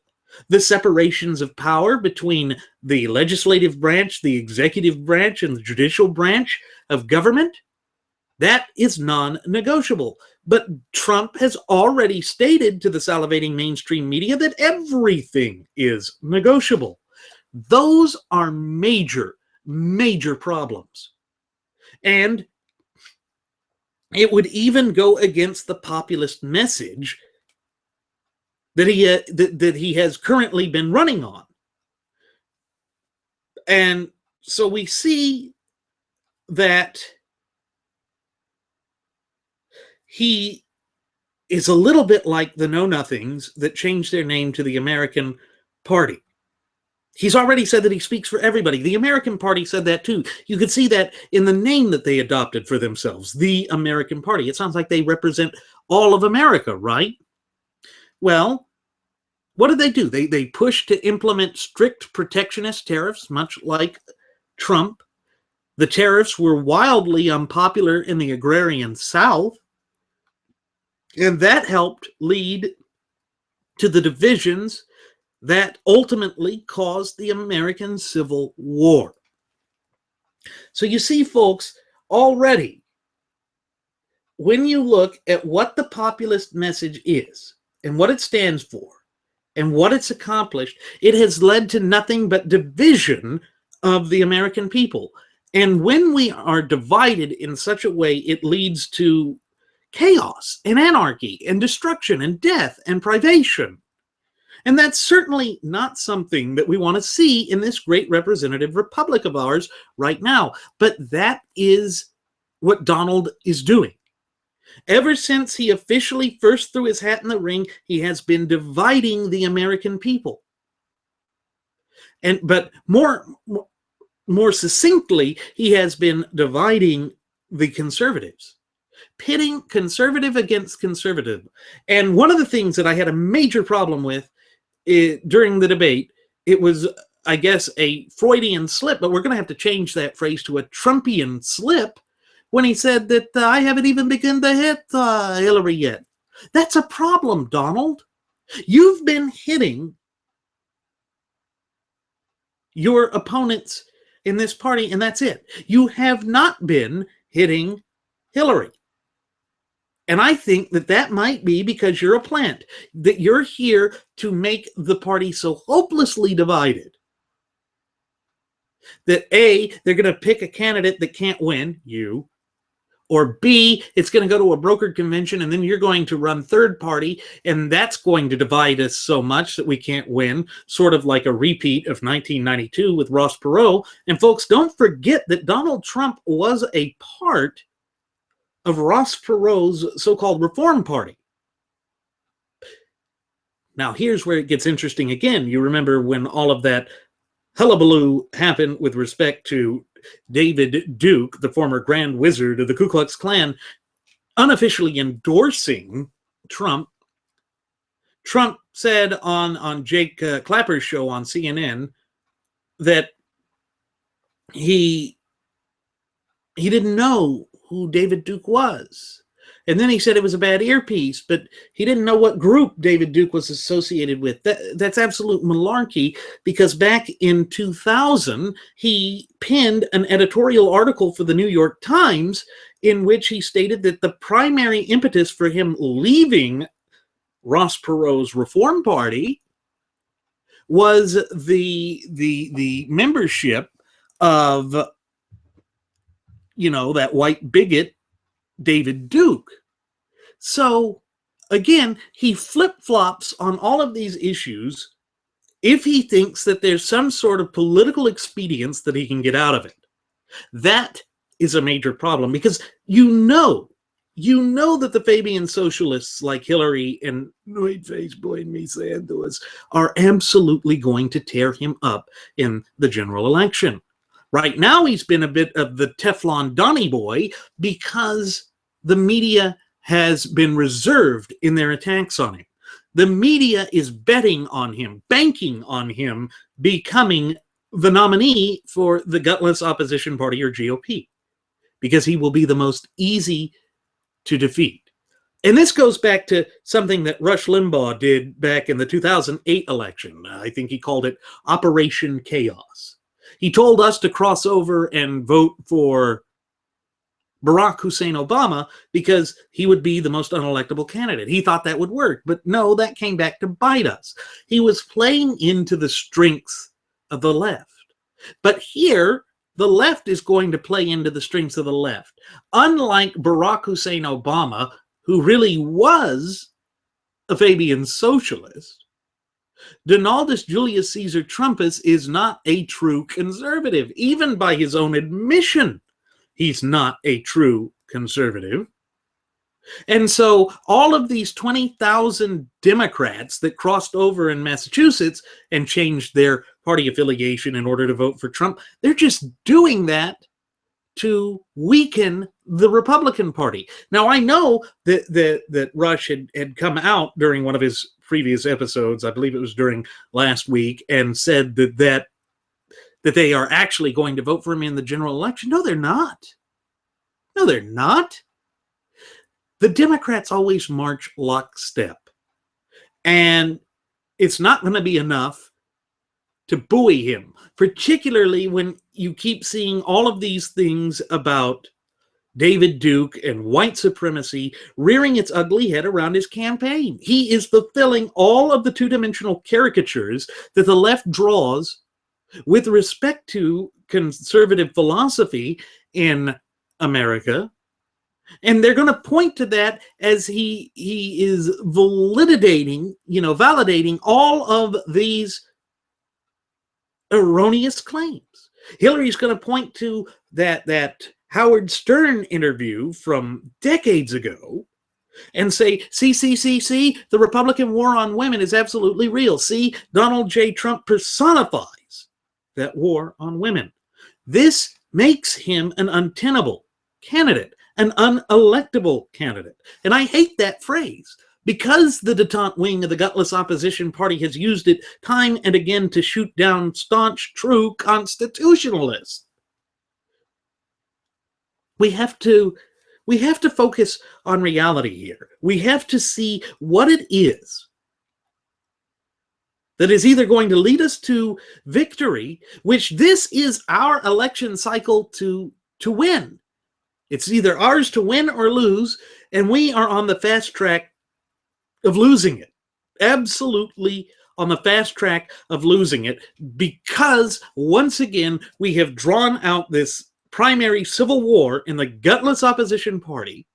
The separations of power between the legislative branch, the executive branch, and the judicial branch of government, that is non-negotiable. But Trump has already stated to the salivating mainstream media that everything is negotiable. Those are major, major problems. And it would even go against the populist message that he has currently been running on. And so we see that he is a little bit like the KnowNothings that changed their name to the American Party. He's already said that he speaks for everybody. The American Party said that too. You could see that in the name that they adopted for themselves, the American Party. It sounds like they represent all of America, right? Well, what did they do? They pushed to implement strict protectionist tariffs, much like Trump. The tariffs were wildly unpopular in the agrarian South, and that helped lead to the divisions that ultimately caused the American Civil War. So you see, folks, already, when you look at what the populist message is and what it stands for, and what it's accomplished, it has led to nothing but division of the American people. And when we are divided in such a way, it leads to chaos and anarchy and destruction and death and privation. And that's certainly not something that we want to see in this great representative republic of ours right now. But that is what Donald is doing. Ever since he officially first threw his hat in the ring, he has been dividing the American people. But more succinctly, he has been dividing the conservatives, pitting conservative against conservative. And one of the things that I had a major problem with during the debate, it was, I guess, a Freudian slip, but we're going to have to change that phrase to a Trumpian slip, when he said that I haven't even begun to hit Hillary yet. That's a problem, Donald. You've been hitting your opponents in this party, and that's it. You have not been hitting Hillary. And I think that that might be because you're a plant, that you're here to make the party so hopelessly divided that A, they're going to pick a candidate that can't win, you, or B, it's going to go to a brokered convention, and then you're going to run third party, and that's going to divide us so much that we can't win, sort of like a repeat of 1992 with Ross Perot. And folks, don't forget that Donald Trump was a part of Ross Perot's so-called Reform Party. Now, here's where it gets interesting again. You remember when all of that hullabaloo happened with respect to David Duke, the former Grand Wizard of the Ku Klux Klan, unofficially endorsing Trump. Trump said on Jake Clapper's show on CNN that he didn't know who David Duke was. And then he said it was a bad earpiece, but he didn't know what group David Duke was associated with. That's absolute malarkey, because back in 2000, he penned an editorial article for the New York Times in which he stated that the primary impetus for him leaving Ross Perot's Reform Party was the membership of, that white bigot David Duke. So again, he flip-flops on all of these issues if he thinks that there's some sort of political expedience that he can get out of it. That is a major problem, because you know that the Fabian socialists like Hillary and Whiteface Boy and me Santos are absolutely going to tear him up in the general election. Right now, he's been a bit of the Teflon Donny boy because the media has been reserved in their attacks on him. The media is betting on him, banking on him becoming the nominee for the gutless opposition party, or GOP, because he will be the most easy to defeat. And this goes back to something that Rush Limbaugh did back in the 2008 election. I think he called it Operation Chaos. He told us to cross over and vote for Barack Hussein Obama because he would be the most unelectable candidate. He thought that would work, but no, that came back to bite us. He was playing into the strengths of the left. But here, the left is going to play into the strengths of the left. Unlike Barack Hussein Obama, who really was a Fabian socialist, Donaldus Julius Caesar Trumpus is not a true conservative. Even by his own admission, he's not a true conservative. And so all of these 20,000 Democrats that crossed over in Massachusetts and changed their party affiliation in order to vote for Trump, they're just doing that to weaken the Republican Party. Now, I know that Rush had come out during one of his previous episodes, I believe it was during last week, and said that they are actually going to vote for him in the general election. No, they're not. No, they're not. The Democrats always march lockstep. And it's not going to be enough to buoy him, particularly when you keep seeing all of these things about David Duke and white supremacy rearing its ugly head around his campaign. He is fulfilling all of the two-dimensional caricatures that the left draws with respect to conservative philosophy in America. And they're going to point to that as he is validating all of these erroneous claims. Hillary's going to point to that Howard Stern interview from decades ago and say, see, the Republican war on women is absolutely real. See, Donald J. Trump personifies that war on women. This makes him an untenable candidate, an unelectable candidate. And I hate that phrase because the detente wing of the gutless opposition party has used it time and again to shoot down staunch, true constitutionalists. We have to focus on reality here. We have to see what it is that is either going to lead us to victory, which this is our election cycle to win. It's either ours to win or lose, and we are on the fast track of losing it. Absolutely on the fast track of losing it, because once again, we have drawn out this primary civil war in the gutless opposition party,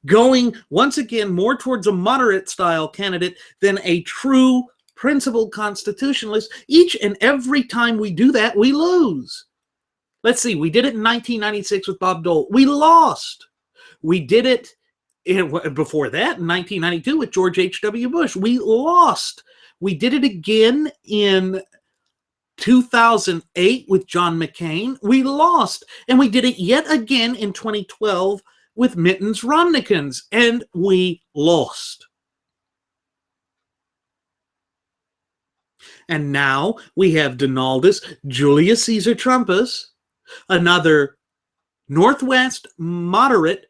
going once again more towards a moderate style candidate than a true principled constitutionalist. Each and every time we do that, we lose. Let's see, we did it in 1996 with Bob Dole. We lost. We did it before that in 1992 with George H.W. Bush. We lost. We did it again in 2008 with John McCain. We lost. And we did it yet again in 2012 with Mittens Romnikins, and we lost. And now we have Donaldus Julius Caesar Trumpus, another Northwest moderate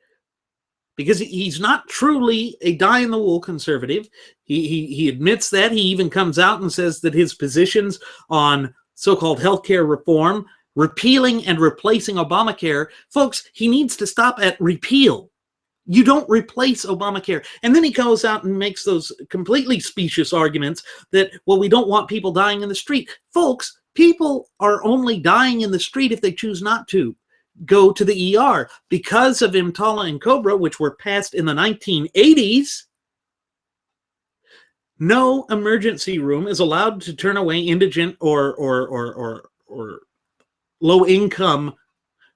because he's not truly a die-in-the-wool conservative. He admits that. He even comes out and says that his positions on so-called healthcare reform, repealing and replacing Obamacare, folks, he needs to stop at repeal. You don't replace Obamacare. And then he goes out and makes those completely specious arguments that, well, we don't want people dying in the street. Folks, people are only dying in the street if they choose not to go to the ER. Because of EMTALA and COBRA, which were passed in the 1980s, no emergency room is allowed to turn away indigent or low-income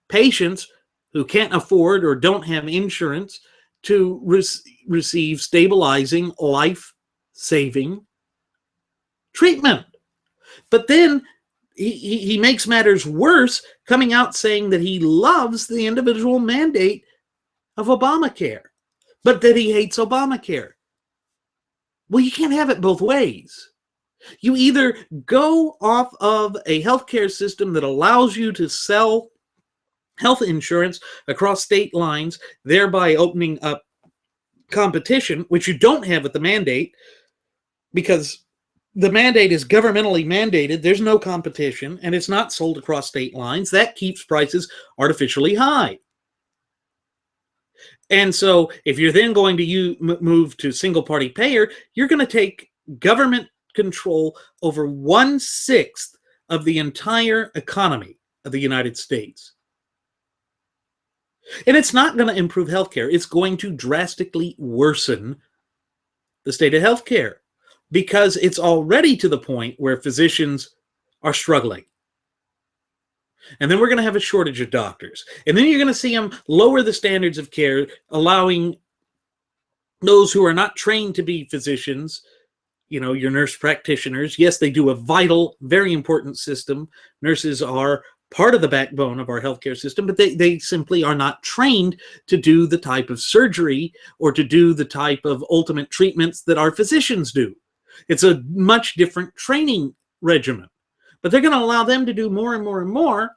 patients who can't afford or don't have insurance to receive stabilizing, life-saving treatment. But then he makes matters worse, coming out saying that he loves the individual mandate of Obamacare, but that he hates Obamacare. Well, you can't have it both ways. You either go off of a healthcare system that allows you to sell health insurance across state lines, thereby opening up competition, which you don't have with the mandate, because the mandate is governmentally mandated. There's no competition, and it's not sold across state lines. That keeps prices artificially high. And so if you're then going to move to single-party payer, you're going to take government control over 1/6 of the entire economy of the United States. And it's not going to improve healthcare. It's going to drastically worsen the state of healthcare, because it's already to the point where physicians are struggling. And then we're going to have a shortage of doctors. And then you're going to see them lower the standards of care, allowing those who are not trained to be physicians, you know, your nurse practitioners. Yes, they do a vital, very important system. Nurses are part of the backbone of our healthcare system, but they simply are not trained to do the type of surgery or to do the type of ultimate treatments that our physicians do. It's a much different training regimen, but they're going to allow them to do more and more and more.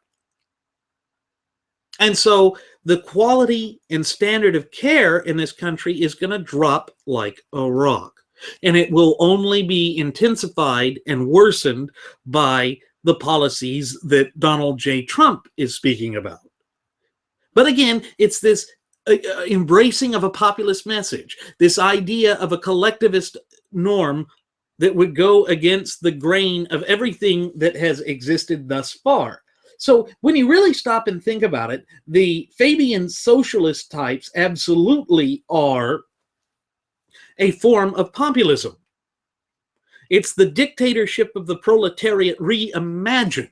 And so the quality and standard of care in this country is going to drop like a rock. And it will only be intensified and worsened by the policies that Donald J. Trump is speaking about. But again, it's this embracing of a populist message, this idea of a collectivist norm that would go against the grain of everything that has existed thus far. So when you really stop and think about it, the Fabian socialist types absolutely are a form of populism. It's the dictatorship of the proletariat reimagined.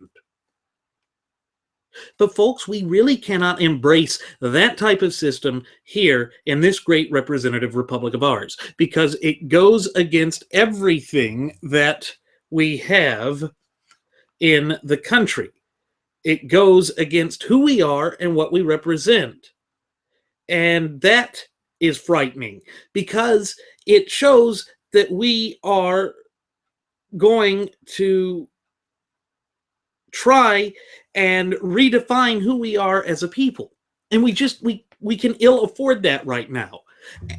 But folks, we really cannot embrace that type of system here in this great representative republic of ours, because it goes against everything that we have in the country. It goes against who we are and what we represent. And that is frightening, because it shows that we are going to try and redefine who we are as a people. And we can ill afford that right now.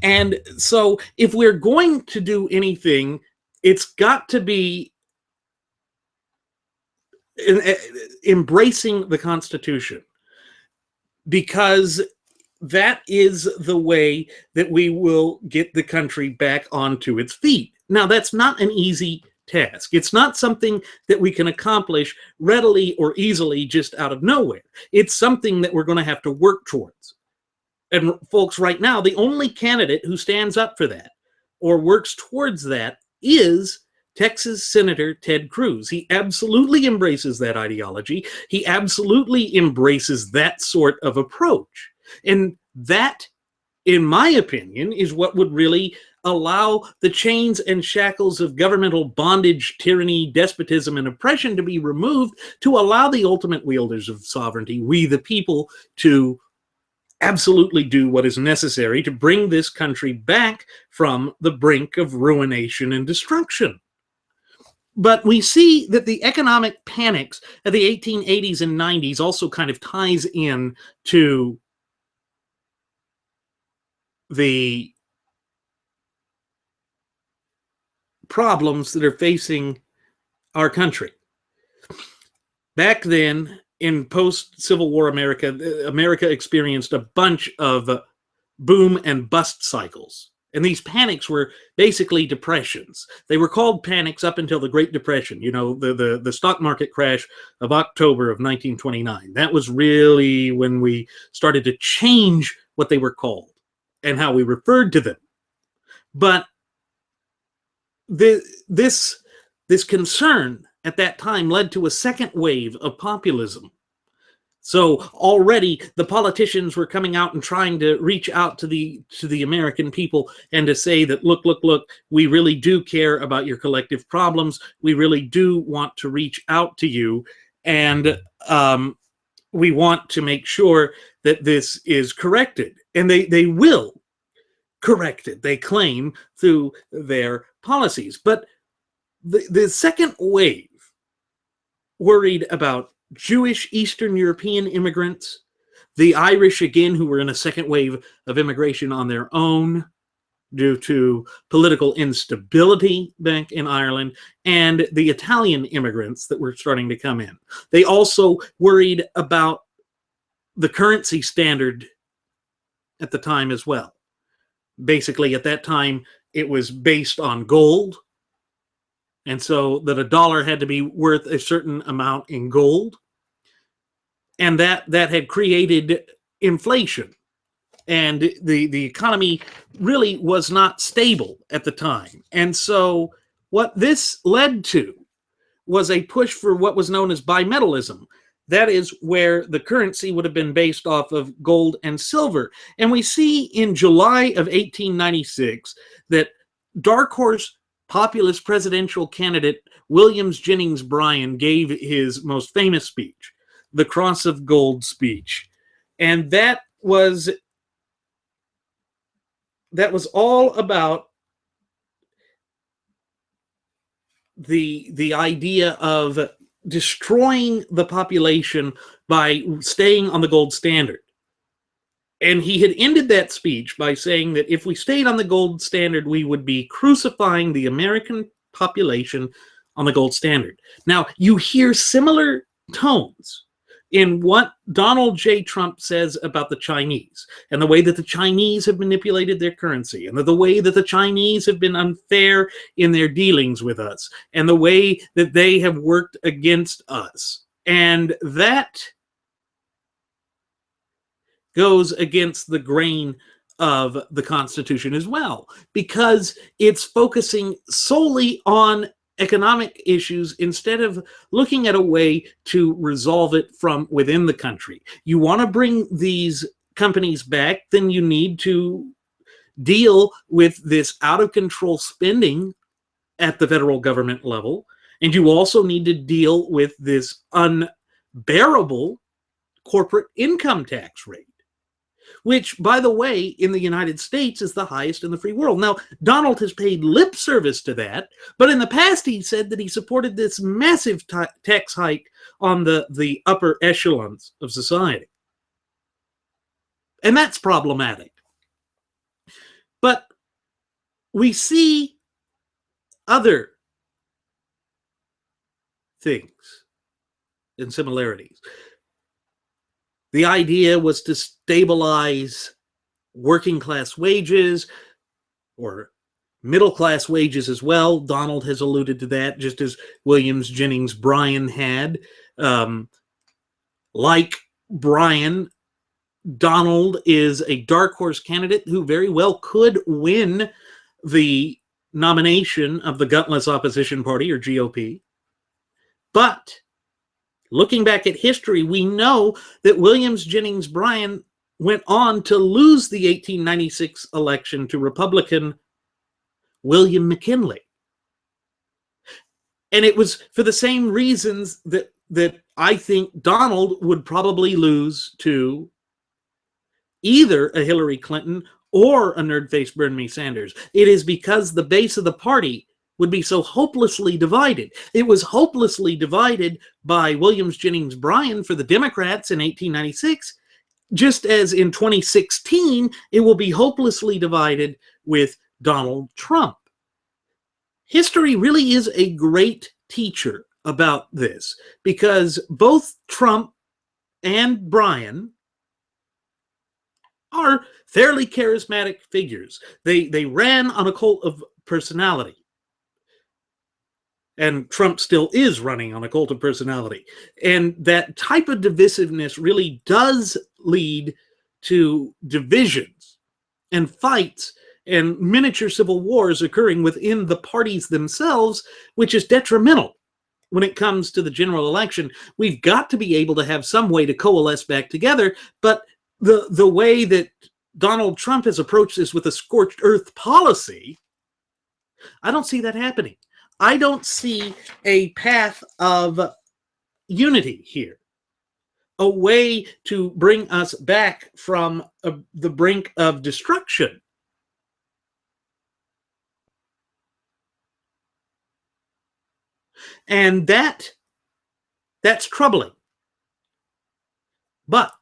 And so if we're going to do anything, it's got to be embracing the Constitution, because that is the way that we will get the country back onto its feet. Now, that's not an easy task. It's not something that we can accomplish readily or easily just out of nowhere. It's something that we're going to have to work towards. And folks, right now, the only candidate who stands up for that or works towards that is Texas Senator Ted Cruz. He absolutely embraces that ideology. He absolutely embraces that sort of approach. And that, in my opinion, is what would really allow the chains and shackles of governmental bondage, tyranny, despotism, and oppression to be removed, to allow the ultimate wielders of sovereignty, we the people, to absolutely do what is necessary to bring this country back from the brink of ruination and destruction. But we see that the economic panics of the 1880s and 90s also kind of ties in to the problems that are facing our country. Back then, in post-Civil War America, America experienced a bunch of boom and bust cycles. And these panics were basically depressions. They were called panics up until the Great Depression, you know, the stock market crash of October of 1929. That was really when we started to change what they were called and how we referred to them. But this concern at that time led to a second wave of populism. So already the politicians were coming out and trying to reach out to the American people and to say that, look, we really do care about your collective problems. We really do want to reach out to you. And we want to make sure that this is corrected. And they will correct it, they claim, through their policies. But the second wave worried about Jewish Eastern European immigrants, the Irish, again, who were in a second wave of immigration on their own due to political instability back in Ireland, and the Italian immigrants that were starting to come in. They also worried about the currency standard at the time as well. Basically, at that time, it was based on gold, and so that a dollar had to be worth a certain amount in gold. And that had created inflation. And the economy really was not stable at the time. And so what this led to was a push for what was known as bimetallism. That is where the currency would have been based off of gold and silver. And we see in July of 1896 that dark horse populist presidential candidate William Jennings Bryan gave his most famous speech, the Cross of Gold speech. And that was all about the idea of destroying the population by staying on the gold standard. And he had ended that speech by saying that if we stayed on the gold standard, we would be crucifying the American population on the gold standard. Now, you hear similar tones in what Donald J. Trump says about the Chinese, and the way that the Chinese have manipulated their currency, and the way that the Chinese have been unfair in their dealings with us, and the way that they have worked against us. And that goes against the grain of the Constitution as well, because it's focusing solely on economic issues instead of looking at a way to resolve it from within the country. You want to bring these companies back, then you need to deal with this out of control spending at the federal government level, and you also need to deal with this unbearable corporate income tax rate, which, by the way, in the United States is the highest in the free world. Now, Donald has paid lip service to that, but in the past he said that he supported this massive tax hike on the upper echelons of society. And that's problematic. But we see other things and similarities. The idea was to stabilize working class wages or middle class wages as well. Donald has alluded to that, just as William Jennings Bryan had. Like Bryan, Donald is a dark horse candidate who very well could win the nomination of the gutless opposition party, or GOP. But looking back at history, we know that William Jennings Bryan went on to lose the 1896 election to Republican William McKinley. And it was for the same reasons that I think Donald would probably lose to either a Hillary Clinton or a nerd-faced Bernie Sanders. It is because the base of the party would be so hopelessly divided. It was hopelessly divided by William Jennings Bryan for the Democrats in 1896, just as in 2016, it will be hopelessly divided with Donald Trump. History really is a great teacher about this, because both Trump and Bryan are fairly charismatic figures. They ran on a cult of personality. And Trump still is running on a cult of personality. And that type of divisiveness really does lead to divisions and fights and miniature civil wars occurring within the parties themselves, which is detrimental when it comes to the general election. We've got to be able to have some way to coalesce back together, but the way that Donald Trump has approached this with a scorched earth policy, I don't see that happening. I don't see a path of unity here, a way to bring us back from the brink of destruction. And that's troubling. But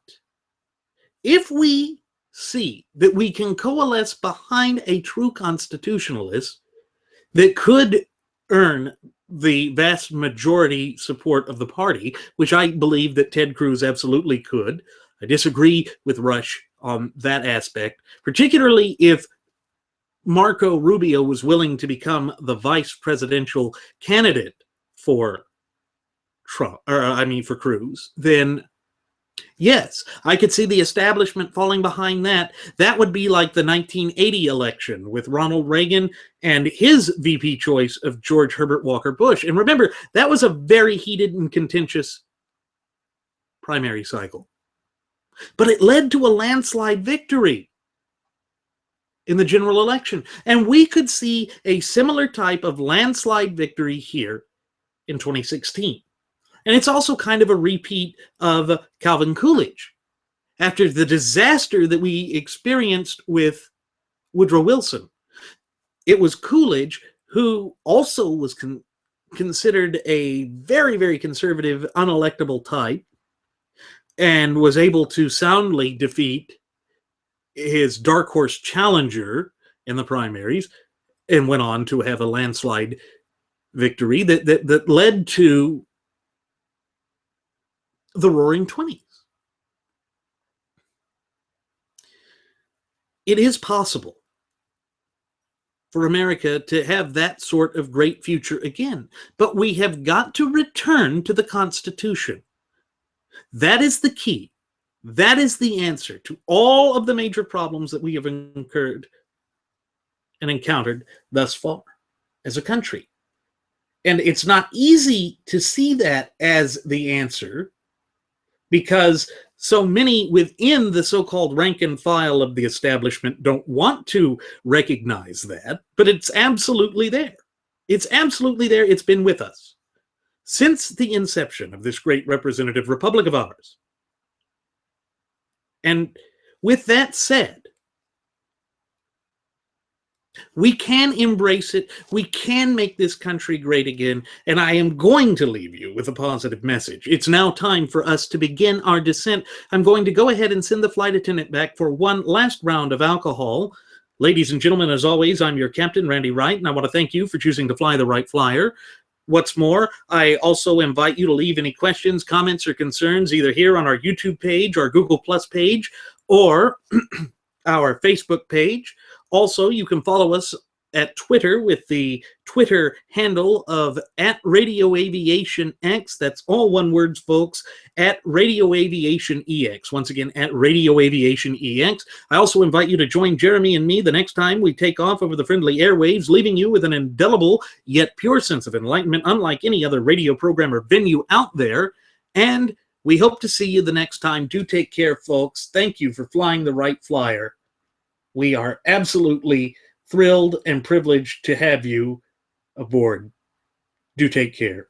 if we see that we can coalesce behind a true constitutionalist that could earn the vast majority support of the party, which I believe that Ted Cruz absolutely could. I disagree with Rush on that aspect, particularly if Marco Rubio was willing to become the vice presidential candidate for for Cruz, then yes, I could see the establishment falling behind that. That would be like the 1980 election with Ronald Reagan and his VP choice of George Herbert Walker Bush. And remember, that was a very heated and contentious primary cycle. But it led to a landslide victory in the general election. And we could see a similar type of landslide victory here in 2016. And it's also kind of a repeat of Calvin Coolidge. After the disaster that we experienced with Woodrow Wilson, it was Coolidge who also was considered a very, very conservative, unelectable type, and was able to soundly defeat his dark horse challenger in the primaries, and went on to have a landslide victory that led to the Roaring Twenties. It is possible for America to have that sort of great future again, but we have got to return to the Constitution. That is the key. That is the answer to all of the major problems that we have incurred and encountered thus far as a country. And it's not easy to see that as the answer, because so many within the so-called rank and file of the establishment don't want to recognize that, but it's absolutely there. It's absolutely there. It's been with us since the inception of this great representative republic of ours. And with that said, we can embrace it. We can make this country great again. And I am going to leave you with a positive message. It's now time for us to begin our descent. I'm going to go ahead and send the flight attendant back for one last round of alcohol. Ladies and gentlemen, as always, I'm your captain, Randy Wright, and I want to thank you for choosing to fly the Wright Flyer. What's more, I also invite you to leave any questions, comments, or concerns either here on our YouTube page, our Google Plus page, or our Facebook page. Also, you can follow us at Twitter with the Twitter handle of @RadioAviationX. That's all one word, folks, @RadioAviationEX. Once again, @RadioAviationEX. I also invite you to join Jeremy and me the next time we take off over the friendly airwaves, leaving you with an indelible yet pure sense of enlightenment, unlike any other radio program or venue out there. And we hope to see you the next time. Do take care, folks. Thank you for flying the Wright Flyer. We are absolutely thrilled and privileged to have you aboard. Do take care.